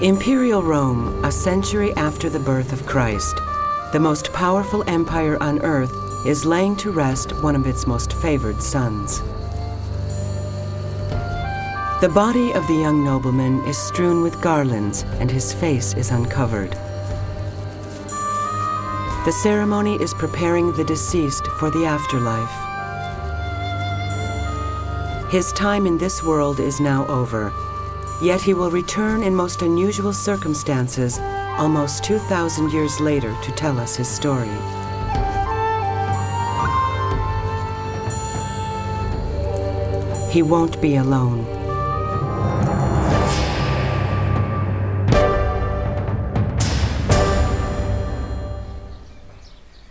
Imperial Rome, a century after the birth of Christ, the most powerful empire on earth, is laying to rest one of its most favored sons. The body of the young nobleman is strewn with garlands and his face is uncovered. The ceremony is preparing the deceased for the afterlife. His time in this world is now over, yet he will return in most unusual circumstances almost 2,000 years later to tell us his story. He won't be alone.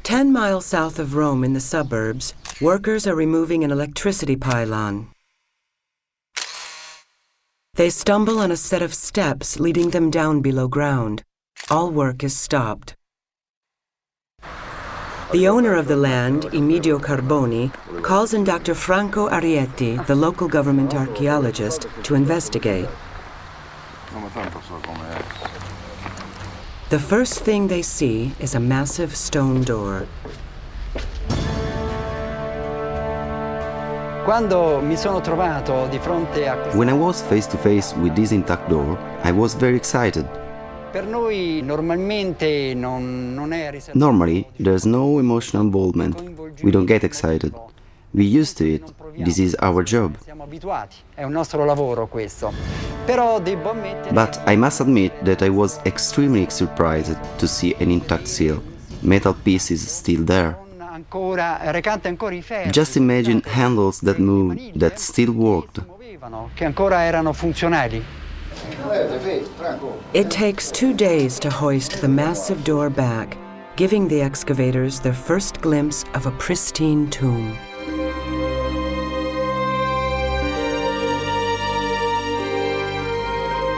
Ten miles south of Rome in the suburbs, workers are removing an electricity pylon. They stumble on a set of steps leading them down below ground. All work is stopped. The owner of the land, Emilio Carboni, calls in Dr. Franco Arietti, the local government archaeologist, to investigate. The first thing they see is a massive stone door. When I was face to face with this intact door, I was very excited. Normally, there's no emotional involvement. We don't get excited. We're used to it. This is our job. But I must admit that I was extremely surprised to see an intact seal, metal pieces still there. Just imagine handles that moved, that still worked. It takes 2 days to hoist the massive door back, giving the excavators their first glimpse of a pristine tomb.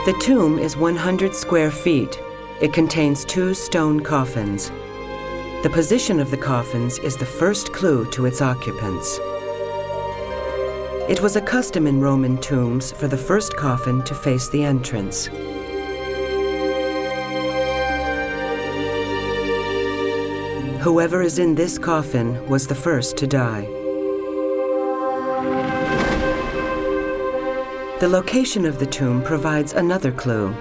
The tomb is 100 square feet. It contains 2 stone coffins. The position of the coffins is the first clue to its occupants. It was a custom in Roman tombs for the first coffin to face the entrance. Whoever is in this coffin was the first to die. The location of the tomb provides another clue.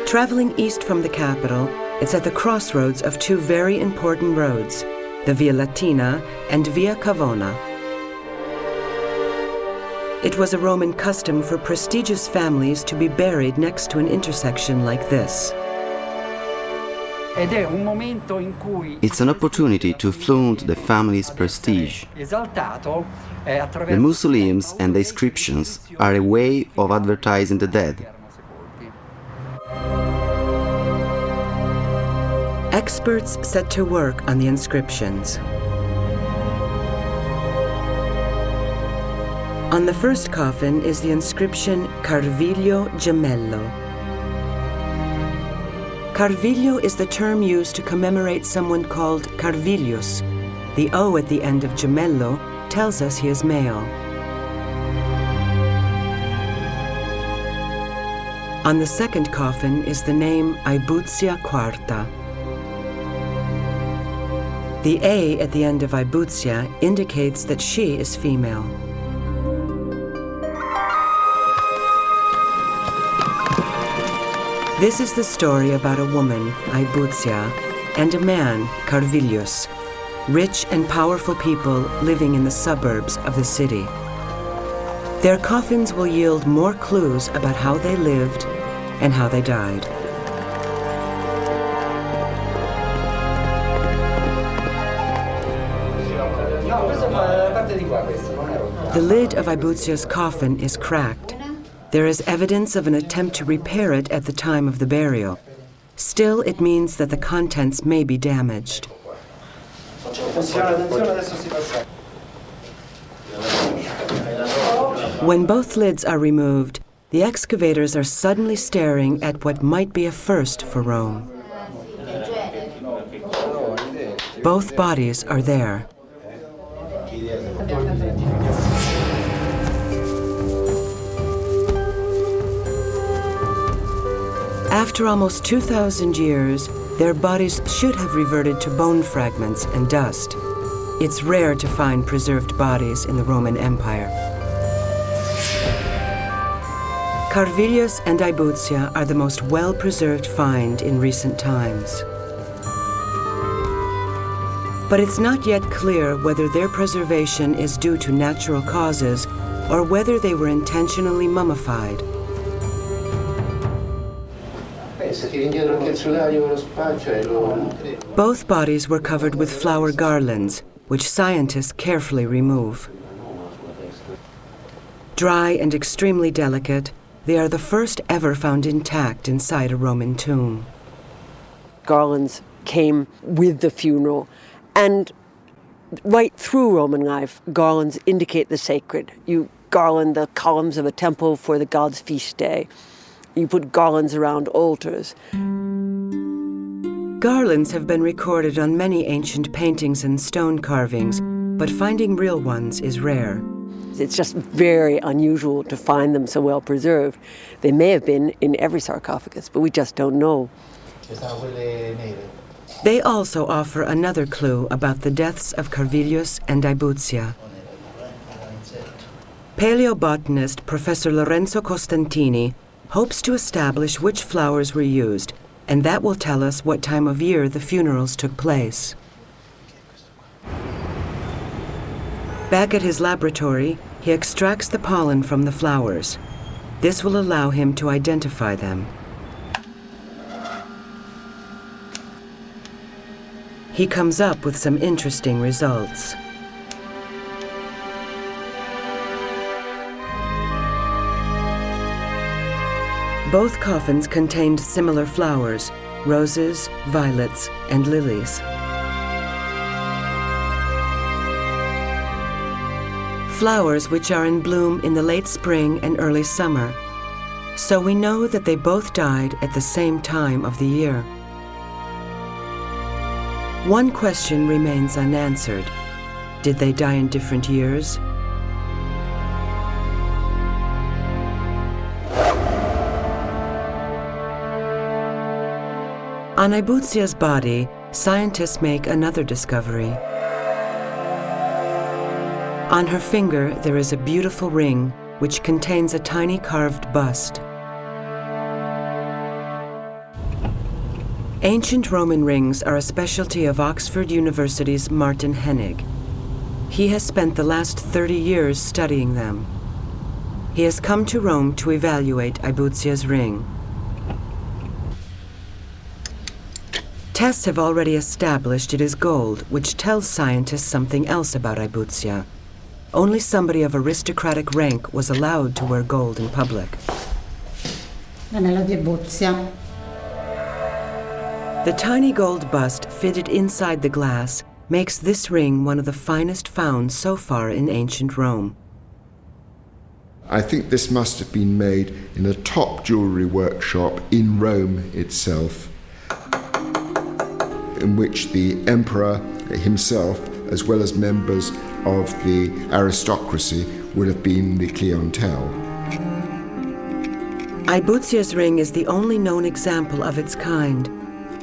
Traveling east from the capital, it's at the crossroads of 2 very important roads, the Via Latina and Via Cavona. It was a Roman custom for prestigious families to be buried next to an intersection like this. It's an opportunity to flaunt the family's prestige. The mausoleums and the inscriptions are a way of advertising the dead. Experts set to work on the inscriptions. On the first coffin is the inscription Carviglio Gemello. Carviglio is the term used to commemorate someone called Carvilius. The O at the end of Gemello tells us he is male. On the second coffin is the name Aebuzia Quarta. The A at the end of Aebuzia indicates that she is female. This is the story about a woman, Aebuzia, and a man, Carvilius, rich and powerful people living in the suburbs of the city. Their coffins will yield more clues about how they lived and how they died. The lid of Aebuzia's coffin is cracked. There is evidence of an attempt to repair it at the time of the burial. Still, it means that the contents may be damaged. When both lids are removed, the excavators are suddenly staring at what might be a first for Rome. Both bodies are there. After almost 2,000 years, their bodies should have reverted to bone fragments and dust. It's rare to find preserved bodies in the Roman Empire. Carvilius and Aebuzia are the most well-preserved find in recent times. But it's not yet clear whether their preservation is due to natural causes or whether they were intentionally mummified. Both bodies were covered with flower garlands, which scientists carefully remove. Dry and extremely delicate, they are the first ever found intact inside a Roman tomb. Garlands came with the funeral, and right through Roman life, garlands indicate the sacred. You garland the columns of a temple for the god's feast day. You put garlands around altars. Garlands have been recorded on many ancient paintings and stone carvings, but finding real ones is rare. It's just very unusual to find them so well preserved. They may have been in every sarcophagus, but we just don't know. They also offer another clue about the deaths of Carvilius and Aebuzia. Paleobotanist Professor Lorenzo Costantini hopes to establish which flowers were used, and that will tell us what time of year the funerals took place. Back at his laboratory, he extracts the pollen from the flowers. This will allow him to identify them. He comes up with some interesting results. Both coffins contained similar flowers: roses, violets, and lilies. Flowers which are in bloom in the late spring and early summer. So we know that they both died at the same time of the year. One question remains unanswered. Did they die in different years? On Aebuzia's body, scientists make another discovery. On her finger, there is a beautiful ring which contains a tiny carved bust. Ancient Roman rings are a specialty of Oxford University's Martin Hennig. He has spent the last 30 years studying them. He has come to Rome to evaluate Aebuzia's ring. Tests have already established it is gold, which tells scientists something else about Aebuzia. Only somebody of aristocratic rank was allowed to wear gold in public. The tiny gold bust fitted inside the glass makes this ring one of the finest found so far in ancient Rome. I think this must have been made in a top jewellery workshop in Rome itself, in which the emperor himself, as well as members of the aristocracy, would have been the clientele. Aebuzia's ring is the only known example of its kind.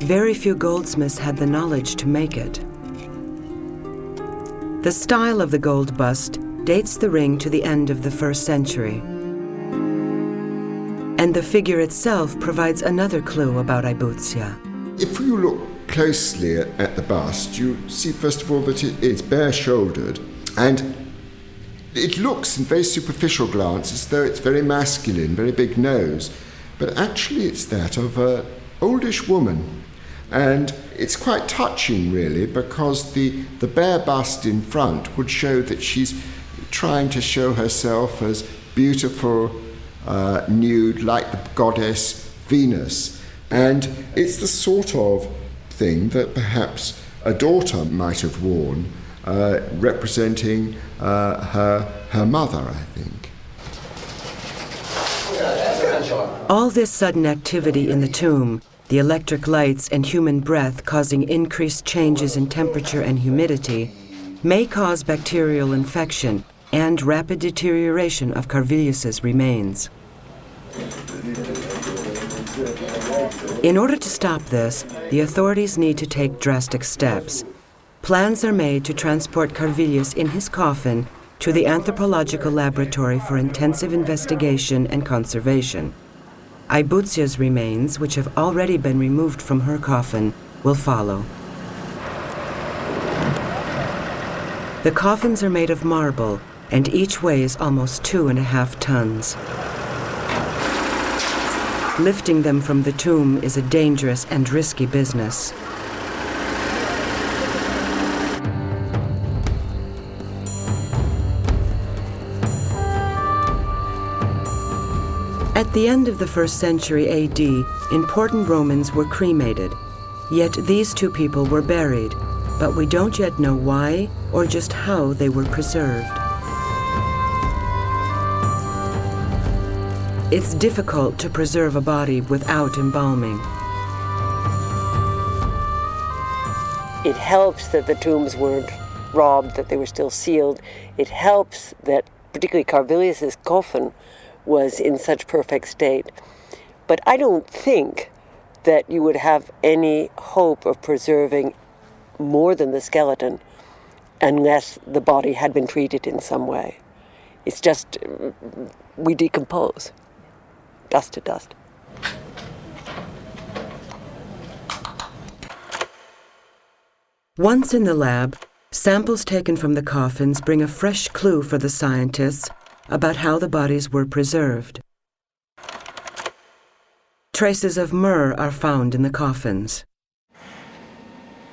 Very few goldsmiths had the knowledge to make it. The style of the gold bust dates the ring to the end of the 1st century. And the figure itself provides another clue about Aebuzia. If you look closely at the bust, you see first of all that it's bare-shouldered, and it looks in very superficial glance as though it's very masculine, very big nose, but actually it's that of an oldish woman. And it's quite touching, really, because the bare bust in front would show that she's trying to show herself as beautiful, nude, like the goddess Venus. And it's the sort of thing that perhaps a daughter might have worn, representing her mother, I think. All this sudden activity in the tomb, the electric lights and human breath causing increased changes in temperature and humidity, may cause bacterial infection and rapid deterioration of Carvilius's remains. In order to stop this, the authorities need to take drastic steps. Plans are made to transport Carvilius in his coffin to the anthropological laboratory for intensive investigation and conservation. Aibuzia's remains, which have already been removed from her coffin, will follow. The coffins are made of marble, and each weighs almost 2.5 tons. Lifting them from the tomb is a dangerous and risky business. At the end of the 1st century AD, important Romans were cremated. Yet these two people were buried, but we don't yet know why or just how they were preserved. It's difficult to preserve a body without embalming. It helps that the tombs weren't robbed, that they were still sealed. It helps that particularly Carvilius's coffin was in such perfect state. But I don't think that you would have any hope of preserving more than the skeleton unless the body had been treated in some way. It's just, we decompose, dust to dust. Once in the lab, samples taken from the coffins bring a fresh clue for the scientists about how the bodies were preserved. Traces of myrrh are found in the coffins.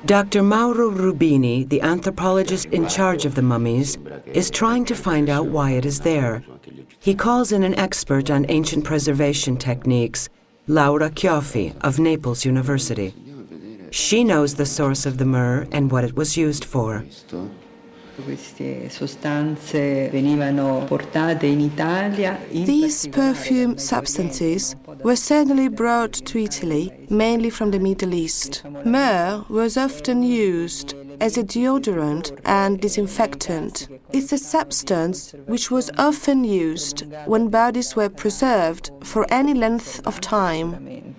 Dr. Mauro Rubini, the anthropologist in charge of the mummies, is trying to find out why it is there. He calls in an expert on ancient preservation techniques, Laura Chioffi of Naples University. She knows the source of the myrrh and what it was used for. These perfume substances were certainly brought to Italy, mainly from the Middle East. Myrrh was often used as a deodorant and disinfectant. It's a substance which was often used when bodies were preserved for any length of time.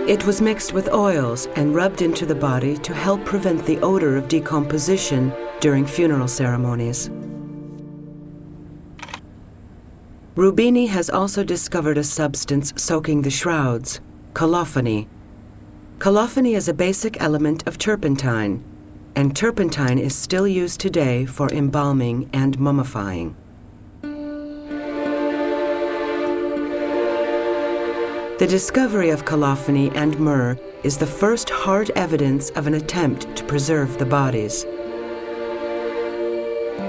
It was mixed with oils and rubbed into the body to help prevent the odor of decomposition during funeral ceremonies. Rubini has also discovered a substance soaking the shrouds, colophony. Colophony is a basic element of turpentine, and turpentine is still used today for embalming and mummifying. The discovery of colophony and myrrh is the first hard evidence of an attempt to preserve the bodies.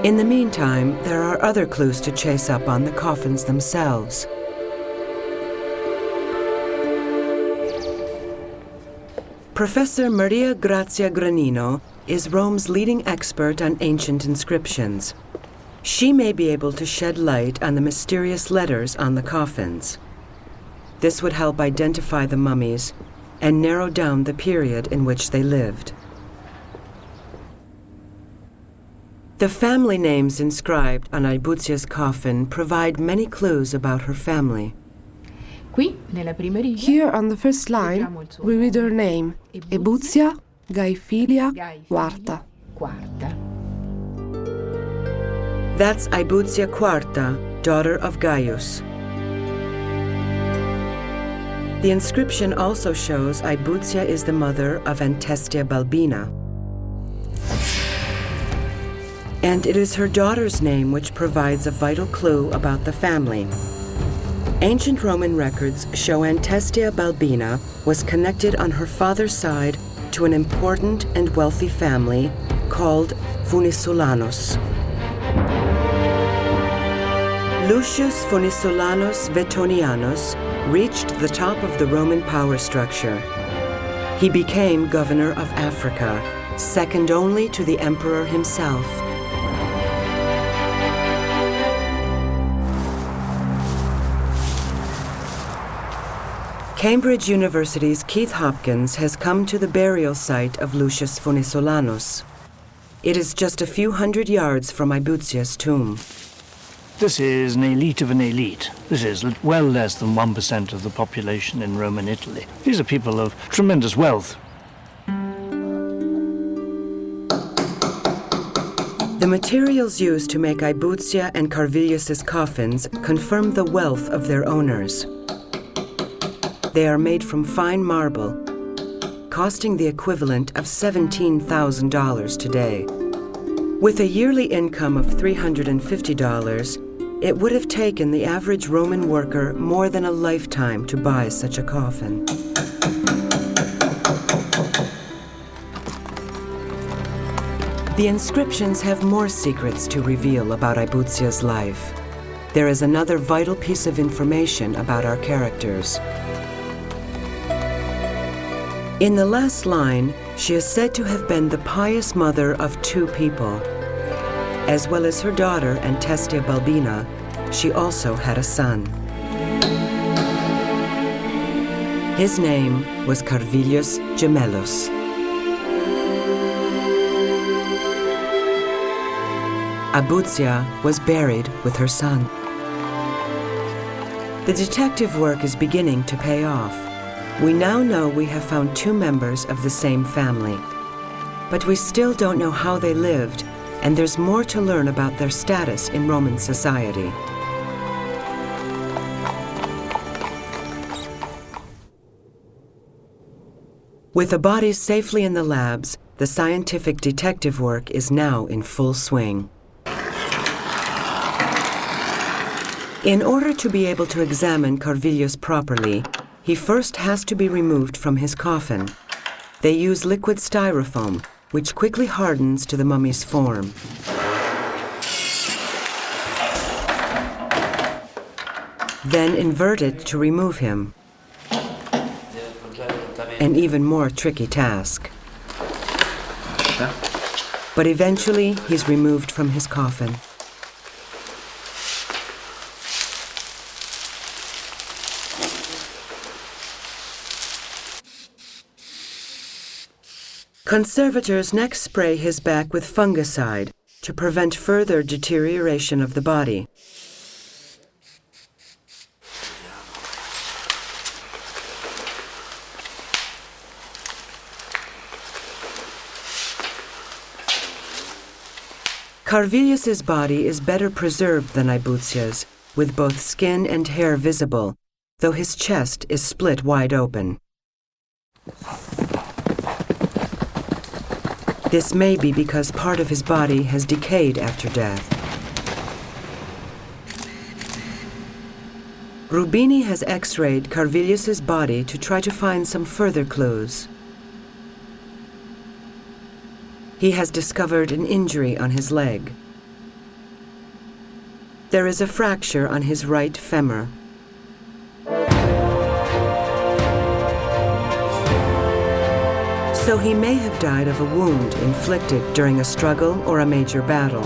In the meantime, there are other clues to chase up on the coffins themselves. Professor Maria Grazia Granino is Rome's leading expert on ancient inscriptions. She may be able to shed light on the mysterious letters on the coffins. This would help identify the mummies and narrow down the period in which they lived. The family names inscribed on Aibuzia's coffin provide many clues about her family. Here on the first line, we read her name, Aibuzia Gaifilia Quarta. That's Aibuzia Quarta, daughter of Gaius. The inscription also shows Aibuzia is the mother of Antestia Balbina. And it is her daughter's name which provides a vital clue about the family. Ancient Roman records show Antestia Balbina was connected on her father's side to an important and wealthy family called Funisulanos. Lucius Funisulanos Vetonianus reached the top of the Roman power structure. He became governor of Africa, second only to the emperor himself. Cambridge University's Keith Hopkins has come to the burial site of Lucius Funisulanos. It is just a few hundred yards from Aibuzia's tomb. This is an elite of an elite. This is well less than 1% of the population in Roman Italy. These are people of tremendous wealth. The materials used to make Aebuzia and Carvilius's coffins confirm the wealth of their owners. They are made from fine marble, costing the equivalent of $17,000 today. With a yearly income of $350, it would have taken the average Roman worker more than a lifetime to buy such a coffin. The inscriptions have more secrets to reveal about Aebuzia's life. There is another vital piece of information about our characters. In the last line, she is said to have been the pious mother of 2 people. As well as her daughter Antestia Balbina, she also had a son. His name was Carvilius Gemellus. Aebuzia was buried with her son. The detective work is beginning to pay off. We now know we have found 2 members of the same family. But we still don't know how they lived, and there's more to learn about their status in Roman society. With the bodies safely in the labs, the scientific detective work is now in full swing. In order to be able to examine Carvilius properly, he first has to be removed from his coffin. They use liquid styrofoam, which quickly hardens to the mummy's form. Then invert it to remove him. An even more tricky task. But eventually, he's removed from his coffin. Conservators next spray his back with fungicide to prevent further deterioration of the body. Carvilius's body is better preserved than Aebuzia's, with both skin and hair visible, though his chest is split wide open. This may be because part of his body has decayed after death. Rubini has x-rayed Carvilius's body to try to find some further clues. He has discovered an injury on his leg. There is a fracture on his right femur. So he may have died of a wound inflicted during a struggle or a major battle.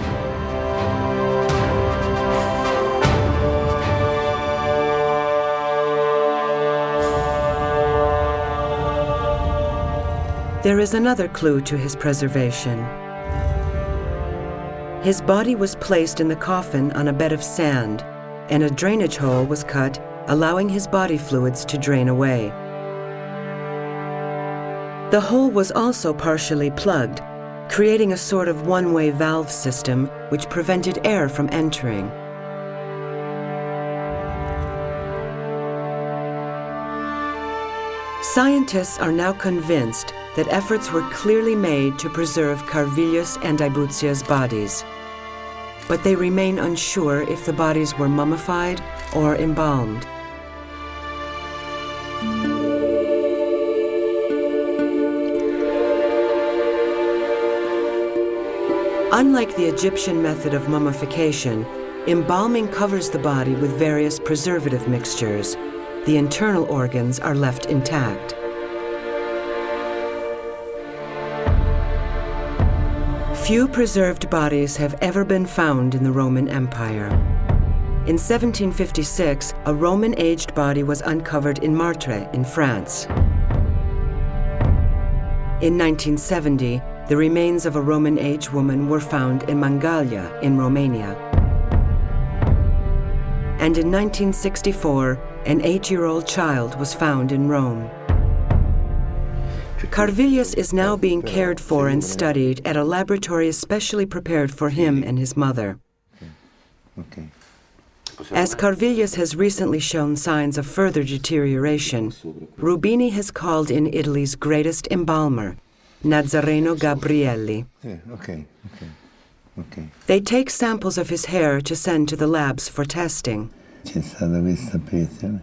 There is another clue to his preservation. His body was placed in the coffin on a bed of sand, and a drainage hole was cut, allowing his body fluids to drain away. The hole was also partially plugged, creating a sort of one-way valve system which prevented air from entering. Scientists are now convinced that efforts were clearly made to preserve Carvilius and Aebuzia's bodies, but they remain unsure if the bodies were mummified or embalmed. Unlike the Egyptian method of mummification, embalming covers the body with various preservative mixtures. The internal organs are left intact. Few preserved bodies have ever been found in the Roman Empire. In 1756, a Roman-aged body was uncovered in Martre in France. In 1970, the remains of a Roman-aged woman were found in Mangalia in Romania. and in 1964, an 8-year-old child was found in Rome. Carvilius is now being cared for and studied at a laboratory especially prepared for him and his mother. As Carvilius has recently shown signs of further deterioration, Rubini has called in Italy's greatest embalmer, Nazareno Gabrielli. They take samples of his hair to send to the labs for testing.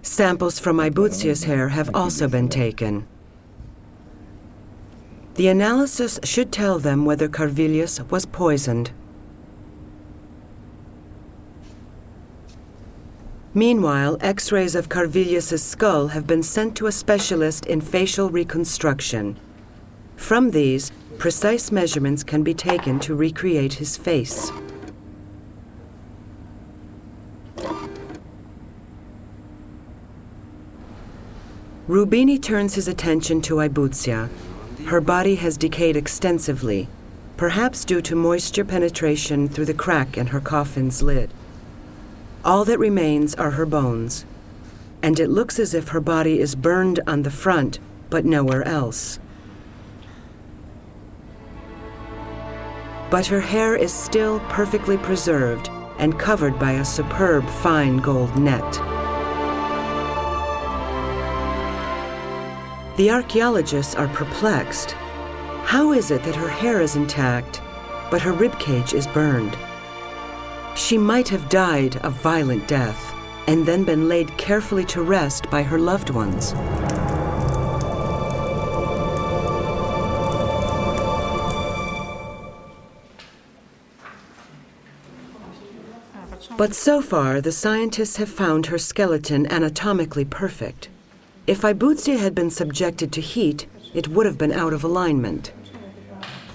Samples from Ibuzia's hair have also been taken. The analysis should tell them whether Carvilius was poisoned. Meanwhile, X-rays of Carvilius's skull have been sent to a specialist in facial reconstruction. From these, precise measurements can be taken to recreate his face. Rubini turns his attention to Ibuzia. Her body has decayed extensively, perhaps due to moisture penetration through the crack in her coffin's lid. All that remains are her bones, and it looks as if her body is burned on the front, but nowhere else. But her hair is still perfectly preserved and covered by a superb fine gold net. The archaeologists are perplexed. How is it that her hair is intact, but her ribcage is burned? She might have died a violent death and then been laid carefully to rest by her loved ones. But so far, the scientists have found her skeleton anatomically perfect. If Ibuzia had been subjected to heat, it would have been out of alignment.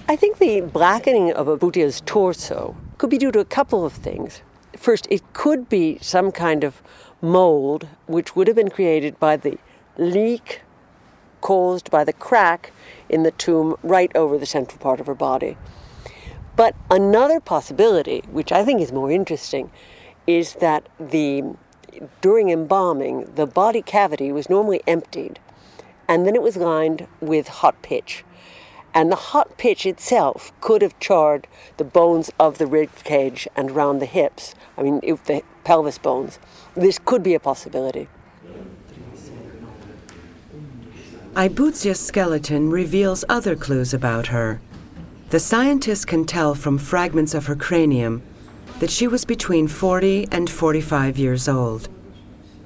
I think the blackening of Ibuzia's torso could be due to a couple of things. First, it could be some kind of mold which would have been created by the leak caused by the crack in the tomb right over the central part of her body. But another possibility, which I think is more interesting, is that during embalming, the body cavity was normally emptied, and then it was lined with hot pitch. And the hot pitch itself could have charred the bones of the rib cage and around the hips, the pelvis bones. This could be a possibility. Ibuzia's skeleton reveals other clues about her. The scientists can tell from fragments of her cranium that she was between 40 and 45 years old,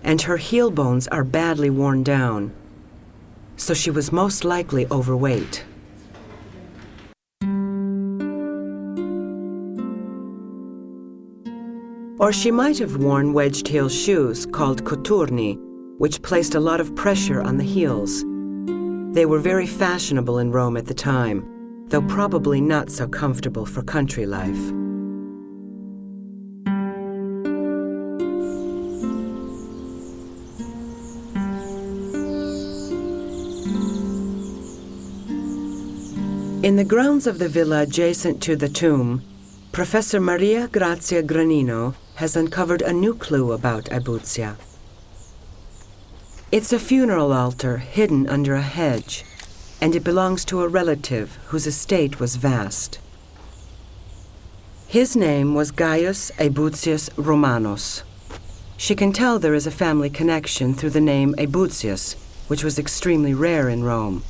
and her heel bones are badly worn down, so she was most likely overweight. Or she might have worn wedged heel shoes called coturni, which placed a lot of pressure on the heels. They were very fashionable in Rome at the time, though probably not so comfortable for country life. In the grounds of the villa adjacent to the tomb, Professor Maria Grazia Granino has uncovered a new clue about Ibuzia. It's a funeral altar hidden under a hedge, and it belongs to a relative whose estate was vast. His name was Gaius Aebuzius Romanus. She can tell there is a family connection through the name Aebuzius, which was extremely rare in Rome.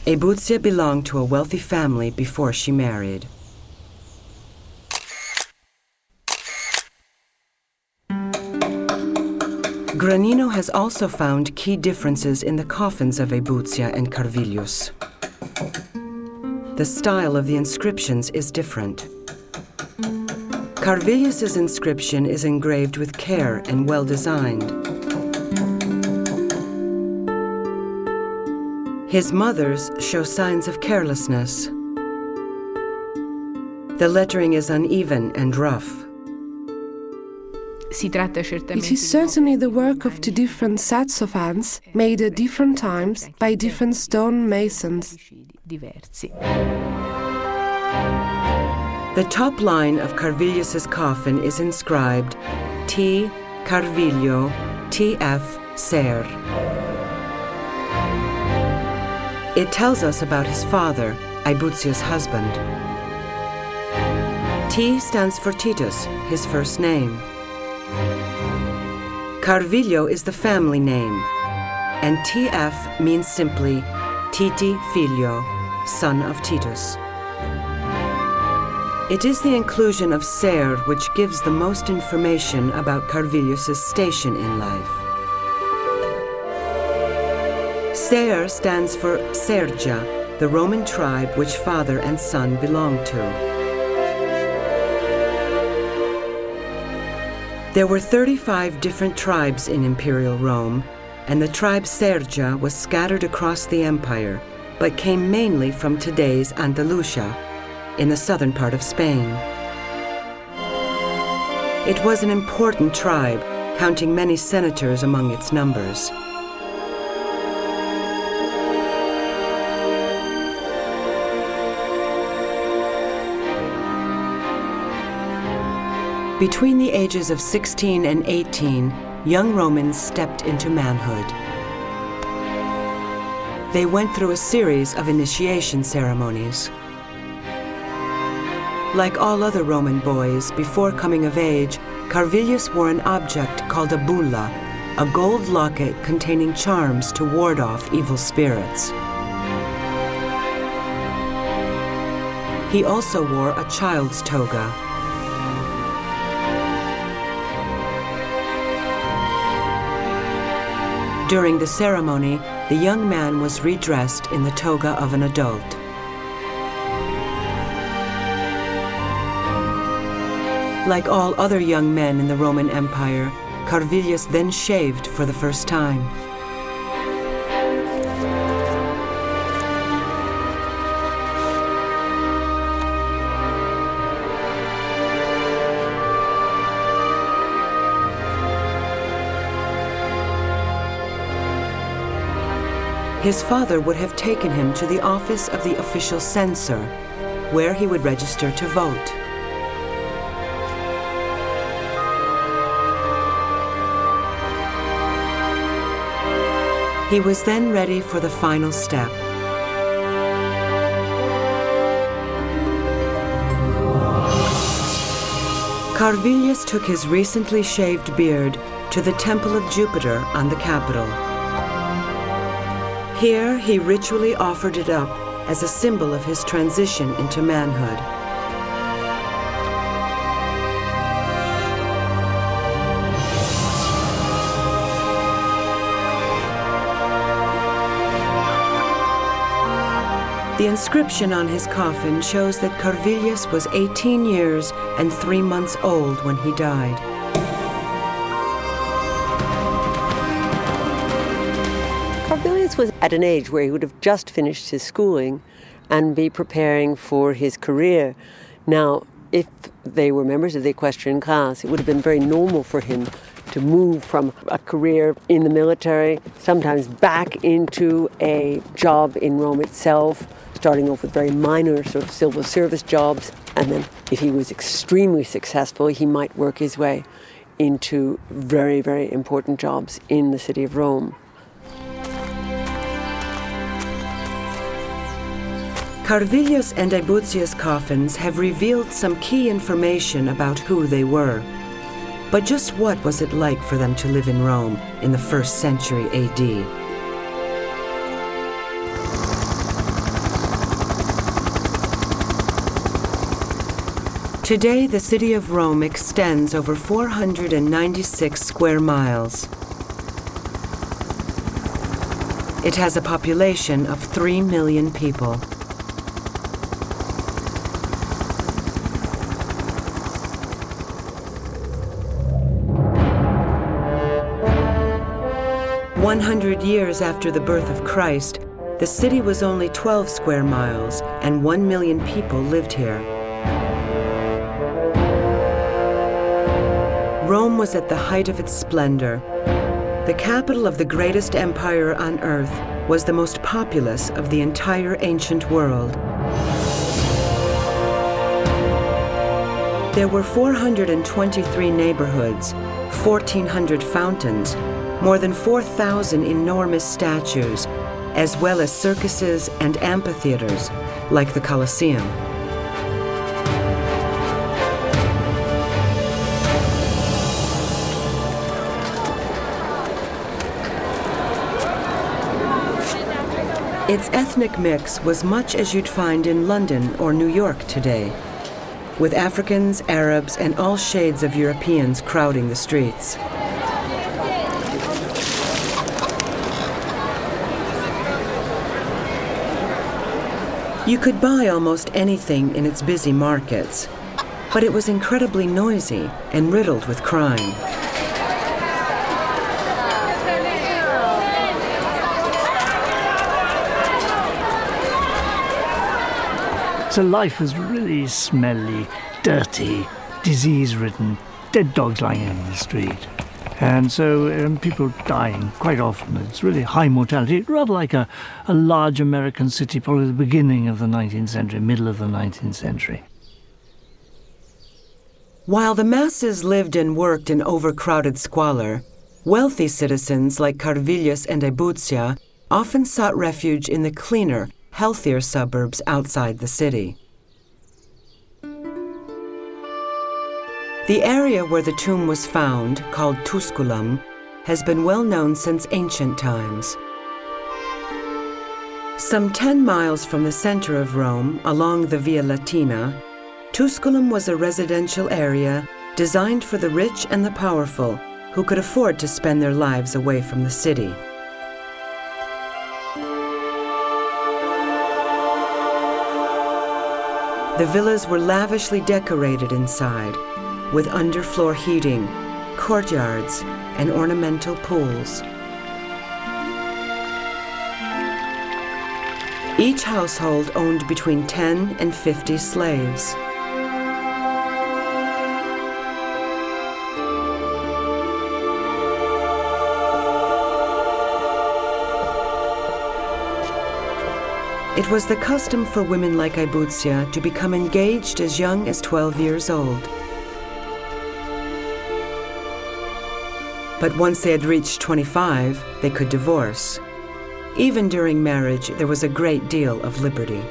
Aebuzia belonged to a wealthy family before she married. Granino has also found key differences in the coffins of Aebuzia and Carvilius. The style of the inscriptions is different. Carvilius's inscription is engraved with care and well designed. His mother's show signs of carelessness. The lettering is uneven and rough. It is certainly the work of two different sets of hands, made at different times by different stone masons. The top line of Carvilius's coffin is inscribed T. Carvilio T.F. Ser. It tells us about his father, Aebuzius' husband. T stands for Titus, his first name. Carvilio is the family name, and TF means simply Titi Filio, son of Titus. It is the inclusion of Ser which gives the most information about Carvilius' station in life. Ser stands for Sergia, the Roman tribe which father and son belonged to. There were 35 different tribes in Imperial Rome, and the tribe Sergia was scattered across the empire, but came mainly from today's Andalusia, in the southern part of Spain. It was an important tribe, counting many senators among its numbers. Between the ages of 16 and 18, young Romans stepped into manhood. They went through a series of initiation ceremonies. Like all other Roman boys, before coming of age, Carvilius wore an object called a bulla, a gold locket containing charms to ward off evil spirits. He also wore a child's toga. During the ceremony, the young man was redressed in the toga of an adult. Like all other young men in the Roman Empire, Carvilius then shaved for the first time. His father would have taken him to the office of the official censor, where he would register to vote. He was then ready for the final step. Carvilius took his recently shaved beard to the Temple of Jupiter on the Capitol. Here, he ritually offered it up as a symbol of his transition into manhood. The inscription on his coffin shows that Carvilius was 18 years and 3 months old when he died. Carvilius was at an age where he would have just finished his schooling and be preparing for his career. Now, if they were members of the equestrian class, it would have been very normal for him to move from a career in the military, sometimes back into a job in Rome itself, starting off with very minor sort of civil service jobs. And then if he was extremely successful, he might work his way into very, very important jobs in the city of Rome. Carvilius and Aebuzius' coffins have revealed some key information about who they were. But just what was it like for them to live in Rome in the 1st century AD? Today, the city of Rome extends over 496 square miles. It has a population of 3 million people. "100 years after the birth of Christ, the city was only 12 square miles, and 1 million people lived here. Rome was at the height of its splendor. The capital of the greatest empire on earth was the most populous of the entire ancient world. There were 423 neighborhoods, 1,400 fountains, more than 4,000 enormous statues, as well as circuses and amphitheaters, like the Colosseum. Its ethnic mix was much as you'd find in London or New York today, with Africans, Arabs, and all shades of Europeans crowding the streets. You could buy almost anything in its busy markets, but it was incredibly noisy and riddled with crime. So life was really smelly, dirty, disease-ridden, dead dogs lying in the street. And so people dying quite often. It's really high mortality, rather like a large American city, probably the beginning of the 19th century, middle of the 19th century. While the masses lived and worked in overcrowded squalor, wealthy citizens like Carvilius and Ebuzia often sought refuge in the cleaner, healthier suburbs outside the city. The area where the tomb was found, called Tusculum, has been well known since ancient times. Some 10 miles from the center of Rome, along the Via Latina, Tusculum was a residential area designed for the rich and the powerful who could afford to spend their lives away from the city. The villas were lavishly decorated inside, with underfloor heating, courtyards, and ornamental pools. Each household owned between 10 and 50 slaves. It was the custom for women like Ebuzia to become engaged as young as 12 years old. But once they had reached 25, they could divorce. Even during marriage, there was a great deal of liberty.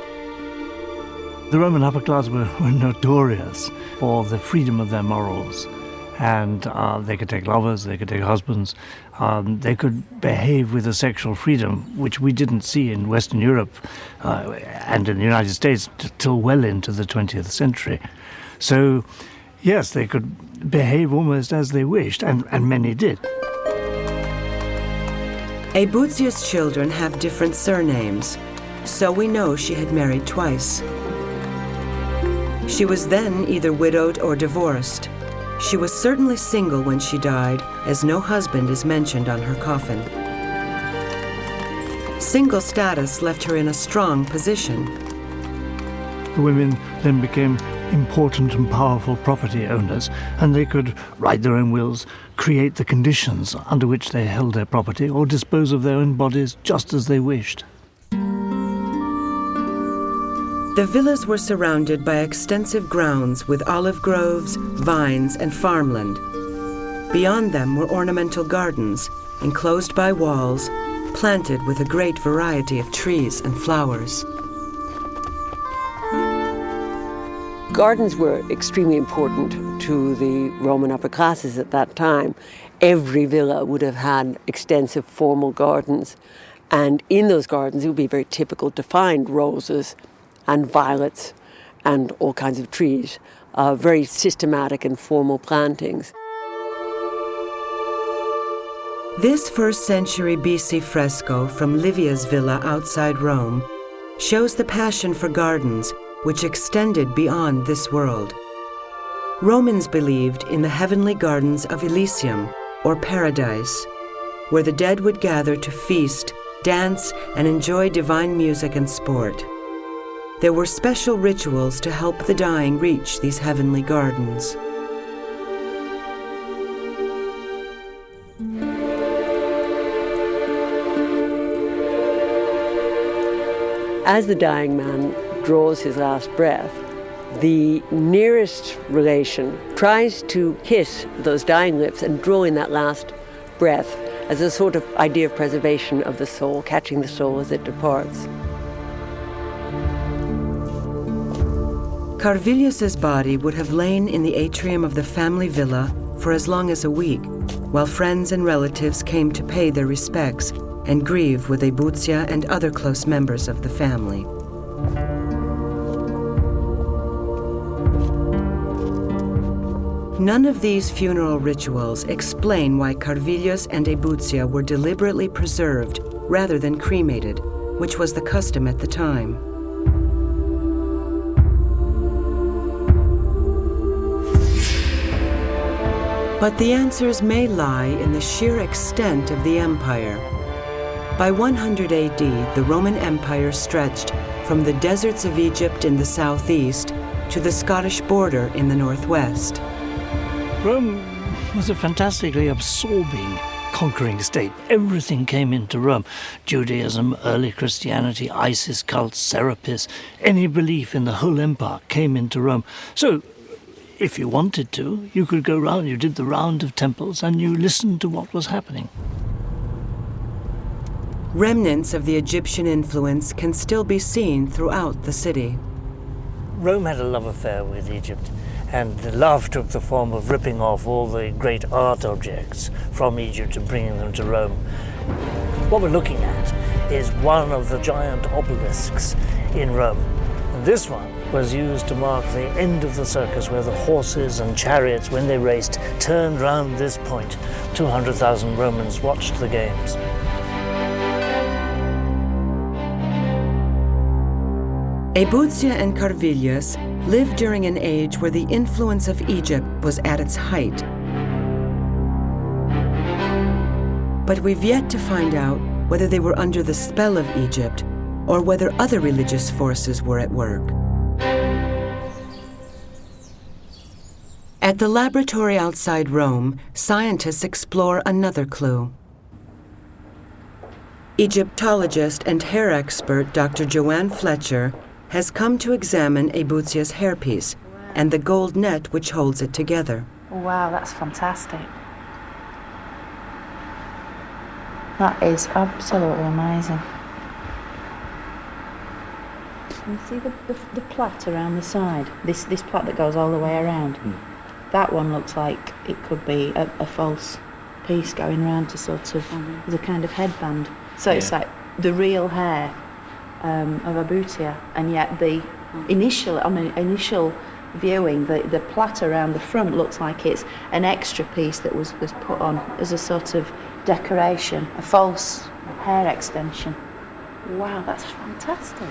The Roman upper class were notorious for the freedom of their morals. And they could take lovers, they could take husbands, they could behave with a sexual freedom, which we didn't see in Western Europe and in the United States till well into the 20th century. So, yes, they could behave almost as they wished, and many did. Ebuzia's children have different surnames, so we know she had married twice. She was then either widowed or divorced. She was certainly single when she died, as no husband is mentioned on her coffin. Single status left her in a strong position. The women then became important and powerful property owners, and they could write their own wills, create the conditions under which they held their property, or dispose of their own bodies just as they wished. The villas were surrounded by extensive grounds with olive groves, vines, and farmland. Beyond them were ornamental gardens, enclosed by walls, planted with a great variety of trees and flowers. Gardens were extremely important to the Roman upper classes at that time. Every villa would have had extensive formal gardens, and in those gardens it would be very typical to find roses and violets and all kinds of trees, very systematic and formal plantings. This 1st century BC fresco from Livia's villa outside Rome shows the passion for gardens which extended beyond this world. Romans believed in the heavenly gardens of Elysium, or paradise, where the dead would gather to feast, dance, and enjoy divine music and sport. There were special rituals to help the dying reach these heavenly gardens. As the dying man draws his last breath, The nearest relation tries to kiss those dying lips and draw in that last breath as a sort of idea of preservation of the soul, catching the soul as it departs. Carvilius's body would have lain in the atrium of the family villa for as long as a week, while friends and relatives came to pay their respects and grieve with Ebuzia and other close members of the family. None of these funeral rituals explain why Carvilius and Ebuzia were deliberately preserved rather than cremated, which was the custom at the time. But the answers may lie in the sheer extent of the empire. By 100 AD, the Roman Empire stretched from the deserts of Egypt in the southeast to the Scottish border in the northwest. Rome was a fantastically absorbing conquering state. Everything came into Rome. Judaism, early Christianity, Isis cults, Serapis, any belief in the whole empire came into Rome. So, if you wanted to, you could go round, you did the round of temples and you listened to what was happening. Remnants of the Egyptian influence can still be seen throughout the city. Rome had a love affair with Egypt, and the love took the form of ripping off all the great art objects from Egypt and bringing them to Rome. What we're looking at is one of the giant obelisks in Rome. And this one was used to mark the end of the circus, where the horses and chariots, when they raced, turned round this point. 200,000 Romans watched the games. Ebuzia and Carvilius lived during an age where the influence of Egypt was at its height. But we've yet to find out whether they were under the spell of Egypt or whether other religious forces were at work. At the laboratory outside Rome, scientists explore another clue. Egyptologist and hair expert Dr. Joanne Fletcher has come to examine Ebuzia's hairpiece and the gold net which holds it together. Wow, that's fantastic. That is absolutely amazing. You see the plait around the side? This plait that goes all the way around? That one looks like it could be a false piece going around to sort of, as a kind of headband. So it's like the real hair of Ebuzia, and yet the on an initial viewing, the plait around the front looks like it's an extra piece that was put on as a sort of decoration, a false hair extension. Wow, that's fantastic.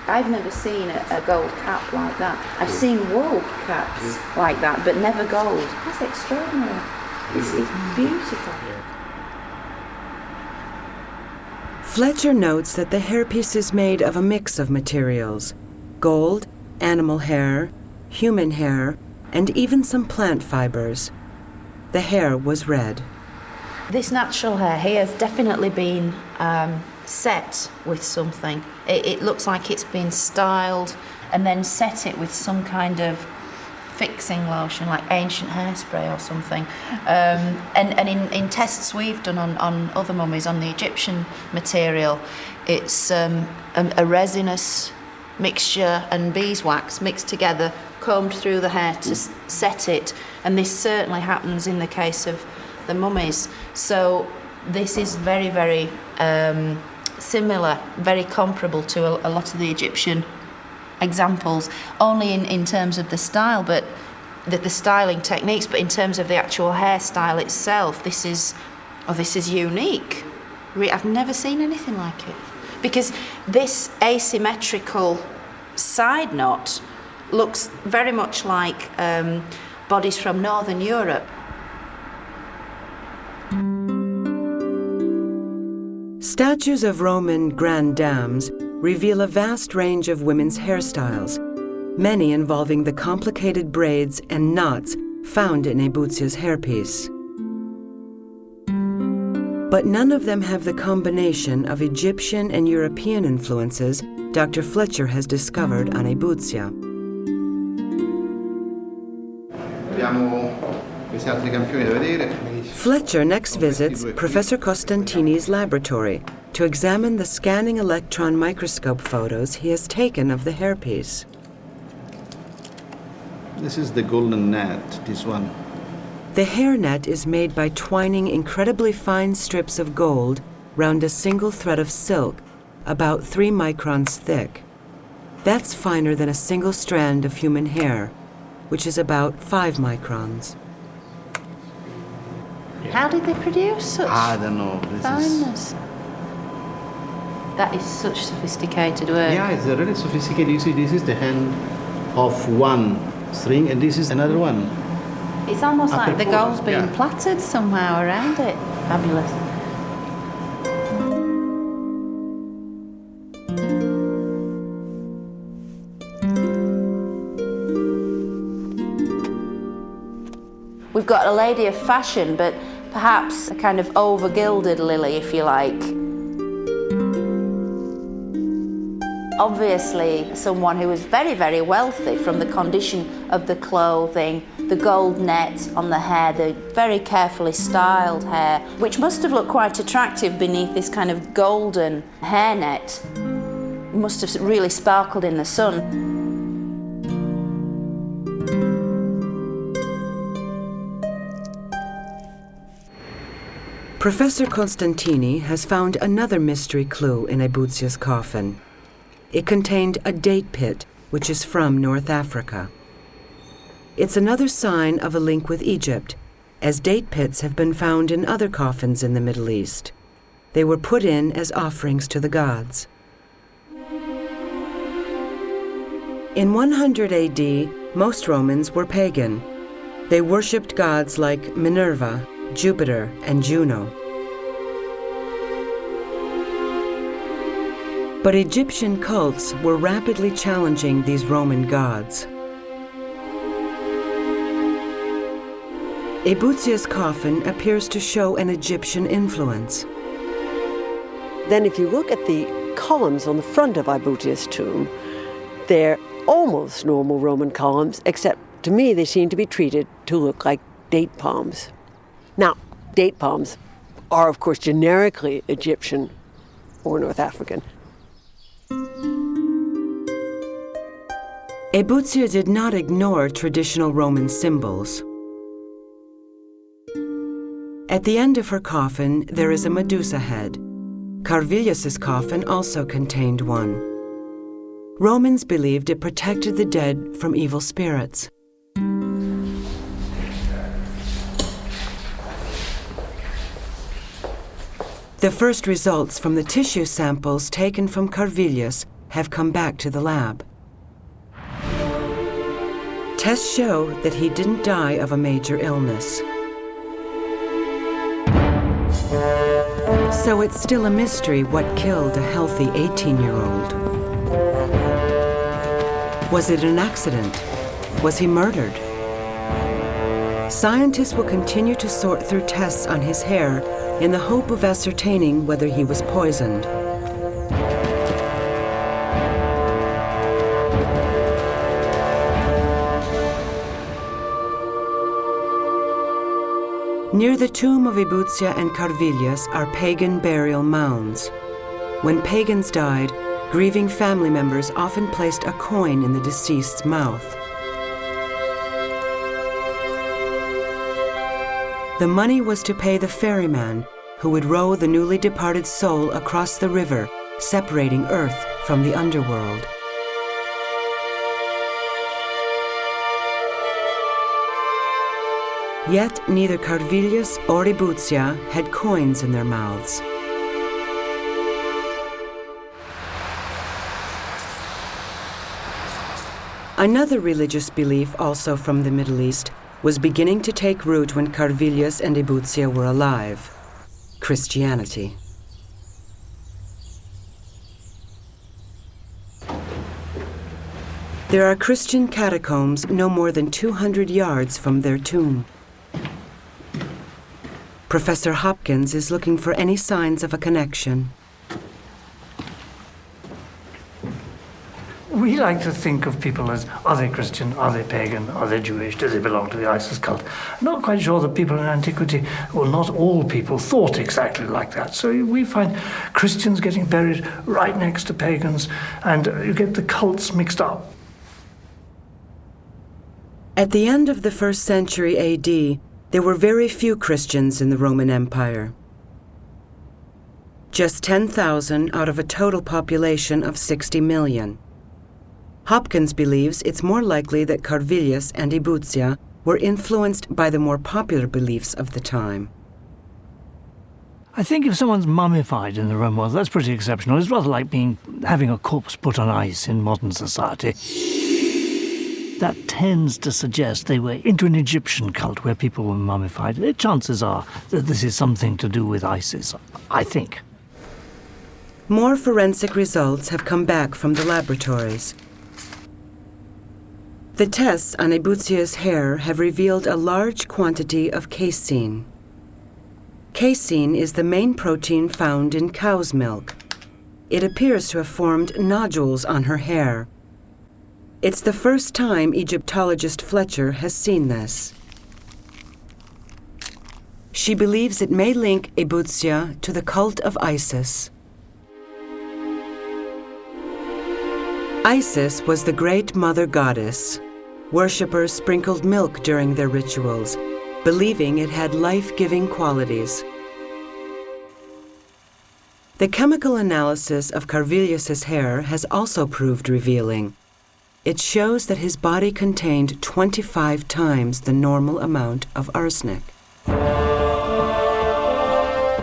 I've never seen a gold cap like that. I've seen wool caps like that, but never gold. That's extraordinary. It's beautiful. Fletcher notes that the hairpiece is made of a mix of materials: gold, animal hair, human hair, and even some plant fibers. The hair was red. This natural hair here has definitely been set with something. It looks like it's been styled and then set it with some kind of fixing lotion, like ancient hairspray or something. And in tests we've done on other mummies, on the Egyptian material, it's a resinous mixture and beeswax mixed together, combed through the hair to set it. And this certainly happens in the case of the mummies. So this is very, very similar, very comparable to a lot of the Egyptian examples, only in terms of the style, but the styling techniques, but in terms of the actual hairstyle itself, this is unique. I've never seen anything like it, because this asymmetrical side knot looks very much like bodies from Northern Europe. Statues of Roman grand dames reveal a vast range of women's hairstyles, many involving the complicated braids and knots found in Ebuzia's hairpiece. But none of them have the combination of Egyptian and European influences Dr. Fletcher has discovered on Ebuzia. Fletcher next visits Professor Costantini's laboratory to examine the scanning electron microscope photos he has taken of the hairpiece. This is the golden net, this one. The hairnet is made by twining incredibly fine strips of gold round a single thread of silk, about 3 microns thick. That's finer than a single strand of human hair, which is about 5 microns. How did they produce such I don't know. fineness? That is such sophisticated work. Yeah, it's really sophisticated. You see, this is the hand of one string, and this is another one. It's almost like the gold's being yeah. plaited somehow around it. Fabulous. We've got a lady of fashion, but perhaps a kind of over-gilded lily, if you like. Obviously, someone who was very, very wealthy from the condition of the clothing, the gold net on the hair, the very carefully styled hair, which must have looked quite attractive beneath this kind of golden hairnet. Must have really sparkled in the sun. Professor Costantini has found another mystery clue in Ebuzia's coffin. It contained a date pit, which is from North Africa. It's another sign of a link with Egypt, as date pits have been found in other coffins in the Middle East. They were put in as offerings to the gods. In 100 AD, most Romans were pagan. They worshipped gods like Minerva, Jupiter, and Juno. But Egyptian cults were rapidly challenging these Roman gods. Ebuzia's coffin appears to show an Egyptian influence. Then if you look at the columns on the front of Ebuzia's tomb, they're almost normal Roman columns, except to me they seem to be treated to look like date palms. Now, date palms are, of course, generically Egyptian or North African. Ebuzia did not ignore traditional Roman symbols. At the end of her coffin, there is a Medusa head. Carvilius's coffin also contained one. Romans believed it protected the dead from evil spirits. The first results from the tissue samples taken from Carvilius have come back to the lab. Tests show that he didn't die of a major illness. So it's still a mystery what killed a healthy 18-year-old. Was it an accident? Was he murdered? Scientists will continue to sort through tests on his hair in the hope of ascertaining whether he was poisoned. Near the tomb of Ebuzia and Carvilius are pagan burial mounds. When pagans died, grieving family members often placed a coin in the deceased's mouth. The money was to pay the ferryman who would row the newly departed soul across the river, separating earth from the underworld. Yet neither Carvilius or Ebuzia had coins in their mouths. Another religious belief, also from the Middle East, was beginning to take root when Carvilius and Ebuzia were alive: Christianity. There are Christian catacombs no more than 200 yards from their tomb. Professor Hopkins is looking for any signs of a connection. We like to think of people as, are they Christian, are they pagan, are they Jewish, do they belong to the Isis cult? Not quite sure that people in antiquity, well, not all people thought exactly like that. So we find Christians getting buried right next to pagans, and you get the cults mixed up. At the end of the 1st century AD, there were very few Christians in the Roman Empire. Just 10,000 out of a total population of 60 million. Hopkins believes it's more likely that Carvilius and Ibutia were influenced by the more popular beliefs of the time. I think if someone's mummified in the Roman world, that's pretty exceptional. It's rather like having a corpse put on ice in modern society. That tends to suggest they were into an Egyptian cult where people were mummified. The chances are that this is something to do with ISIS, I think. More forensic results have come back from the laboratories. The tests on Ibutia's hair have revealed a large quantity of casein. Casein is the main protein found in cow's milk. It appears to have formed nodules on her hair. It's the first time Egyptologist Fletcher has seen this. She believes it may link Ibutia to the cult of Isis. Isis was the great mother goddess. Worshippers sprinkled milk during their rituals, believing it had life-giving qualities. The chemical analysis of Carvilius's hair has also proved revealing. It shows that his body contained 25 times the normal amount of arsenic.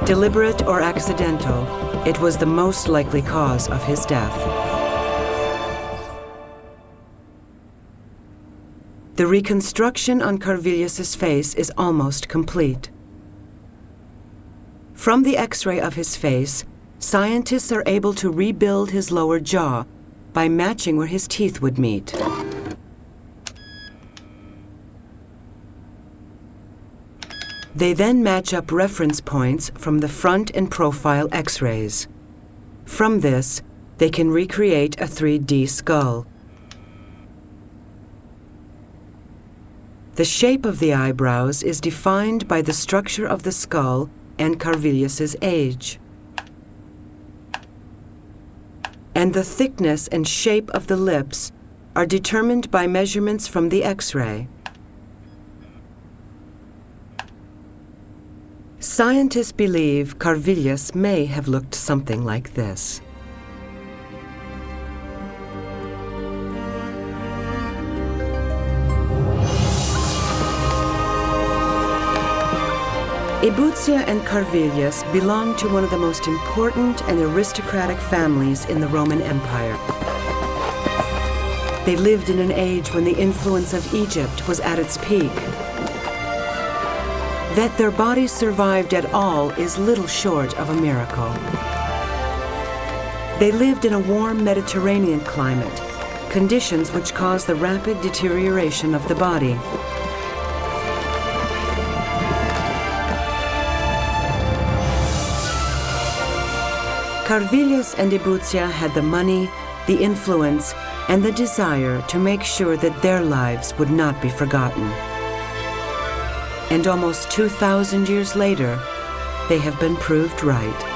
Deliberate or accidental, it was the most likely cause of his death. The reconstruction on Carvilius's face is almost complete. From the X-ray of his face, scientists are able to rebuild his lower jaw by matching where his teeth would meet. They then match up reference points from the front and profile X-rays. From this, they can recreate a 3D skull. The shape of the eyebrows is defined by the structure of the skull and Carvilius's age. And the thickness and shape of the lips are determined by measurements from the X-ray. Scientists believe Carvilius may have looked something like this. Ibutia and Carvilius belonged to one of the most important and aristocratic families in the Roman Empire. They lived in an age when the influence of Egypt was at its peak. That their bodies survived at all is little short of a miracle. They lived in a warm Mediterranean climate, conditions which cause the rapid deterioration of the body. Carvilius and Ibutia had the money, the influence, and the desire to make sure that their lives would not be forgotten. And almost 2,000 years later, they have been proved right.